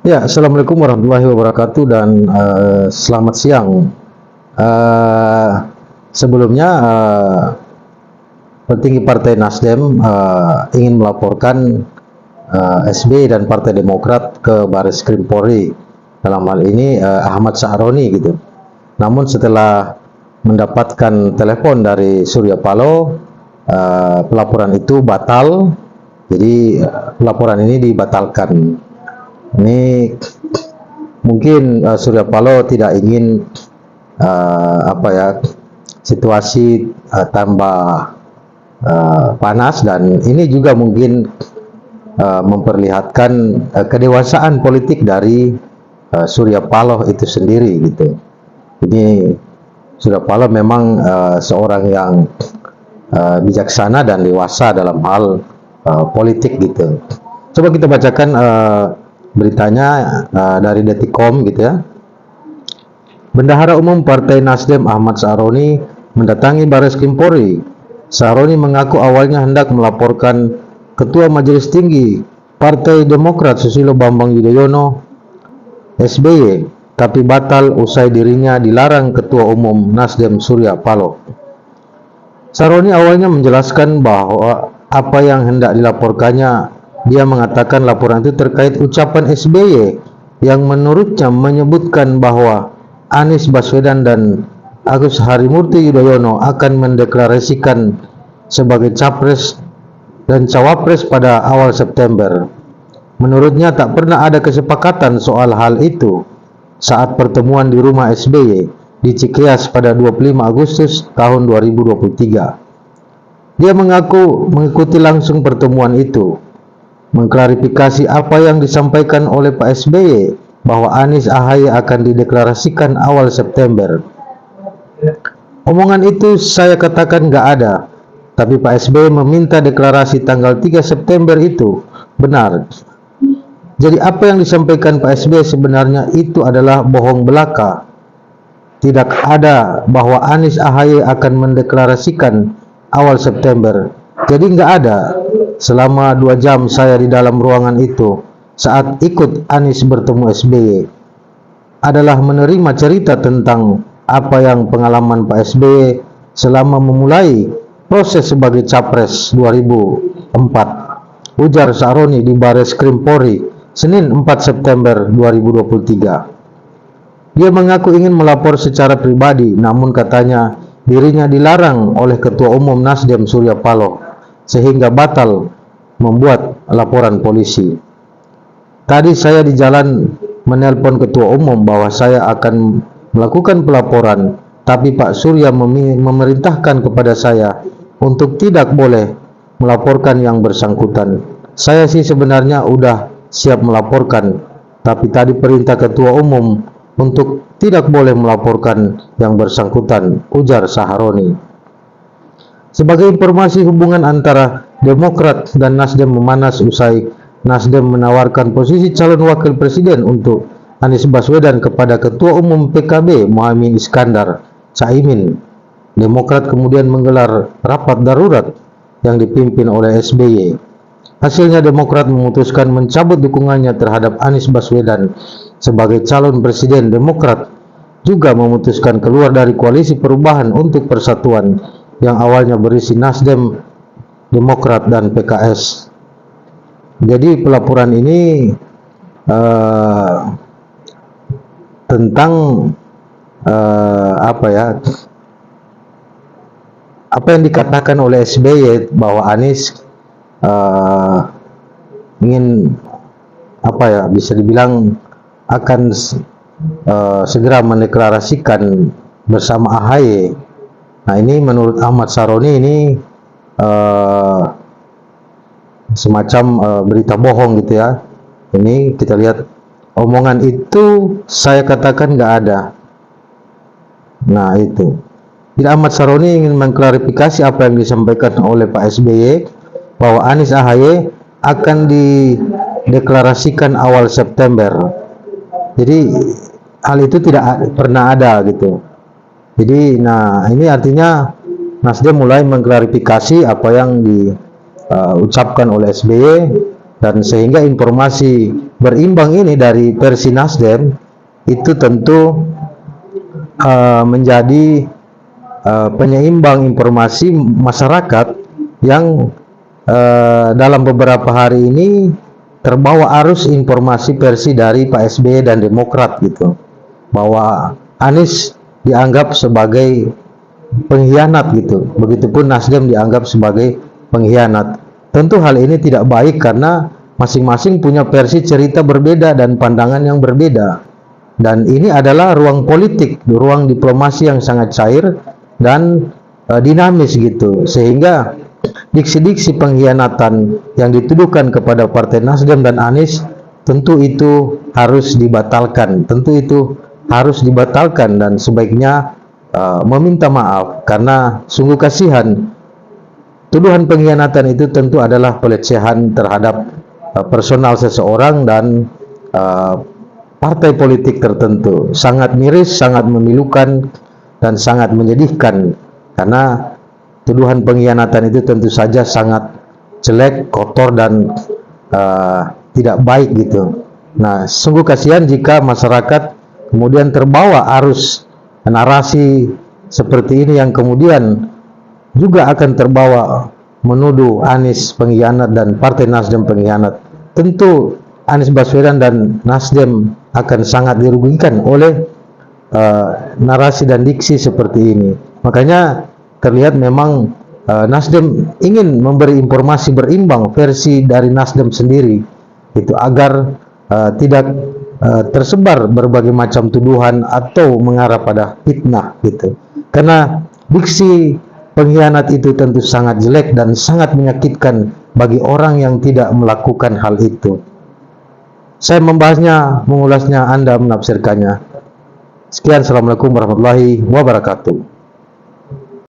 Ya, Assalamualaikum warahmatullahi wabarakatuh dan selamat siang. Eh, Sebelumnya, petinggi Partai Nasdem ingin melaporkan SBY dan Partai Demokrat ke Baris Krim Polri. Dalam hal ini Ahmad Sahroni gitu. Namun setelah mendapatkan telepon dari Surya Paloh, pelaporan itu batal. Jadi pelaporan ini dibatalkan. Ini mungkin Surya Paloh tidak ingin situasi tambah panas, dan ini juga mungkin memperlihatkan kedewasaan politik dari Surya Paloh itu sendiri gitu. Ini Surya Paloh memang seorang yang bijaksana dan dewasa dalam hal politik gitu. Coba kita bacakan beritanya dari Detikcom gitu ya. Bendahara Umum Partai Nasdem Ahmad Sahroni mendatangi Baris Krim Polri. Sahroni mengaku awalnya hendak melaporkan Ketua Majelis Tinggi Partai Demokrat Susilo Bambang Yudhoyono SBY, tapi batal usai dirinya dilarang Ketua Umum Nasdem Surya Paloh. Sahroni awalnya menjelaskan bahwa apa yang hendak dilaporkannya. Dia mengatakan laporan itu terkait ucapan SBY yang menurutnya menyebutkan bahwa Anies Baswedan dan Agus Harimurti Yudhoyono akan mendeklarasikan sebagai capres dan cawapres pada awal September. Menurutnya tak pernah ada kesepakatan soal hal itu saat pertemuan di rumah SBY di Cikeas pada 25 Agustus tahun 2023. Dia mengaku mengikuti langsung pertemuan itu, mengklarifikasi apa yang disampaikan oleh Pak SBY bahwa Anies AHY akan dideklarasikan awal September. Omongan itu saya katakan nggak ada, tapi Pak SBY meminta deklarasi tanggal 3 September itu benar. Jadi apa yang disampaikan Pak SBY sebenarnya itu adalah bohong belaka. Tidak ada bahwa Anies AHY akan mendeklarasikan awal September. Jadi nggak ada. Selama 2 jam saya di dalam ruangan itu saat ikut Anies bertemu SBY adalah menerima cerita tentang apa yang pengalaman Pak SBY selama memulai proses sebagai Capres 2004, ujar Sahroni di Baris Krim Polri Senin 4 September 2023. Dia mengaku ingin melapor secara pribadi, namun katanya dirinya dilarang oleh Ketua Umum Nasdem Surya Paloh sehingga batal membuat laporan polisi. Tadi saya di jalan menelpon Ketua Umum bahwa saya akan melakukan pelaporan, tapi Pak Surya memerintahkan kepada saya untuk tidak boleh melaporkan yang bersangkutan. Saya sih sebenarnya udah siap melaporkan, tapi tadi perintah Ketua Umum untuk tidak boleh melaporkan yang bersangkutan, ujar Sahroni. Sebagai informasi, hubungan antara Demokrat dan Nasdem memanas usai Nasdem menawarkan posisi calon wakil presiden untuk Anies Baswedan kepada Ketua Umum PKB Muhaimin Iskandar Caimin. Demokrat kemudian menggelar rapat darurat yang dipimpin oleh SBY. Hasilnya Demokrat memutuskan mencabut dukungannya terhadap Anies Baswedan sebagai calon presiden. Demokrat juga memutuskan keluar dari koalisi perubahan untuk persatuan yang awalnya berisi Nasdem, Demokrat, dan PKS. Jadi pelaporan ini tentang apa yang dikatakan oleh SBY bahwa Anies ingin bisa dibilang akan segera mendeklarasikan bersama AHY. Nah, ini menurut Ahmad Sahroni ini semacam berita bohong gitu ya. Ini kita lihat, omongan itu saya katakan nggak ada. Nah itu. Jadi Ahmad Sahroni ingin mengklarifikasi apa yang disampaikan oleh Pak SBY bahwa Anies AHY akan dideklarasikan awal September. Jadi hal itu tidak pernah ada gitu. Jadi ini artinya Nasdem mulai mengklarifikasi apa yang diucapkan oleh SBY dan sehingga informasi berimbang ini dari versi Nasdem itu tentu menjadi penyeimbang informasi masyarakat yang dalam beberapa hari ini terbawa arus informasi versi dari Pak SBY dan Demokrat gitu, bahwa Anies dianggap sebagai pengkhianat gitu, begitupun Nasdem dianggap sebagai pengkhianat. Tentu hal ini tidak baik karena masing-masing punya versi cerita berbeda dan pandangan yang berbeda, dan ini adalah ruang politik, ruang diplomasi yang sangat cair dan dinamis gitu, sehingga diksi-diksi pengkhianatan yang dituduhkan kepada Partai Nasdem dan Anies tentu itu harus dibatalkan, dan sebaiknya meminta maaf, karena sungguh kasihan. Tuduhan pengkhianatan itu tentu adalah pelecehan terhadap personal seseorang dan partai politik tertentu. Sangat miris, sangat memilukan, dan sangat menyedihkan, karena tuduhan pengkhianatan itu tentu saja sangat jelek, kotor, dan tidak baik gitu. Nah, sungguh kasihan jika masyarakat kemudian terbawa arus narasi seperti ini, yang kemudian juga akan terbawa menuduh Anies pengkhianat dan Partai Nasdem pengkhianat. Tentu Anies Baswedan dan Nasdem akan sangat dirugikan oleh narasi dan diksi seperti ini. Makanya terlihat memang Nasdem ingin memberi informasi berimbang versi dari Nasdem sendiri itu, agar tidak tersebar berbagai macam tuduhan atau mengarah pada fitnah gitu. Karena diksi pengkhianat itu tentu sangat jelek dan sangat menyakitkan bagi orang yang tidak melakukan hal itu. Saya membahasnya, mengulasnya, Anda menafsirkannya. Sekian, Assalamualaikum warahmatullahi wabarakatuh.